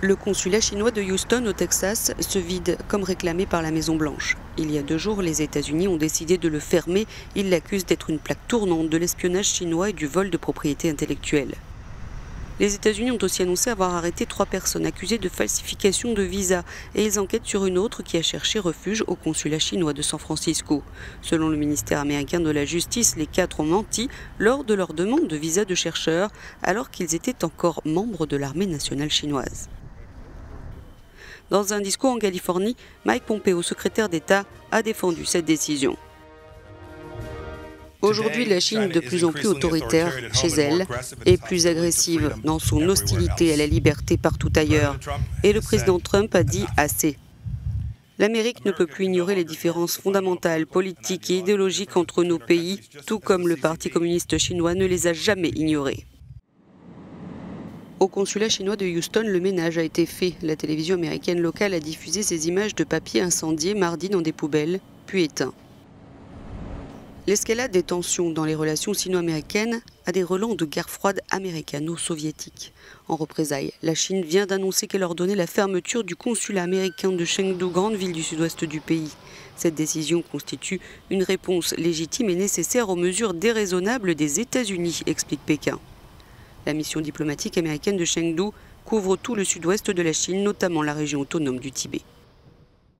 Le consulat chinois de Houston au Texas se vide comme réclamé par la Maison-Blanche. Il y a 2 jours, les États-Unis ont décidé de le fermer. Ils l'accusent d'être une plaque tournante de l'espionnage chinois et du vol de propriété intellectuelle. Les États-Unis ont aussi annoncé avoir arrêté 3 personnes accusées de falsification de visa et ils enquêtent sur une autre qui a cherché refuge au consulat chinois de San Francisco. Selon le ministère américain de la Justice, les 4 ont menti lors de leur demande de visa de chercheurs alors qu'ils étaient encore membres de l'armée nationale chinoise. Dans un discours en Californie, Mike Pompeo, secrétaire d'État, a défendu cette décision. Aujourd'hui, la Chine, de plus en plus autoritaire chez elle, est plus agressive dans son hostilité à la liberté partout ailleurs. Et le président Trump a dit assez. L'Amérique ne peut plus ignorer les différences fondamentales, politiques et idéologiques entre nos pays, tout comme le Parti communiste chinois ne les a jamais ignorées. Au consulat chinois de Houston, le ménage a été fait. La télévision américaine locale a diffusé ces images de papier incendié mardi dans des poubelles, puis éteints. L'escalade des tensions dans les relations sino-américaines a des relents de guerre froide américano-soviétique. En représailles, la Chine vient d'annoncer qu'elle ordonnait la fermeture du consulat américain de Chengdu, grande ville du sud-ouest du pays. Cette décision constitue une réponse légitime et nécessaire aux mesures déraisonnables des États-Unis, explique Pékin. La mission diplomatique américaine de Chengdu couvre tout le sud-ouest de la Chine, notamment la région autonome du Tibet.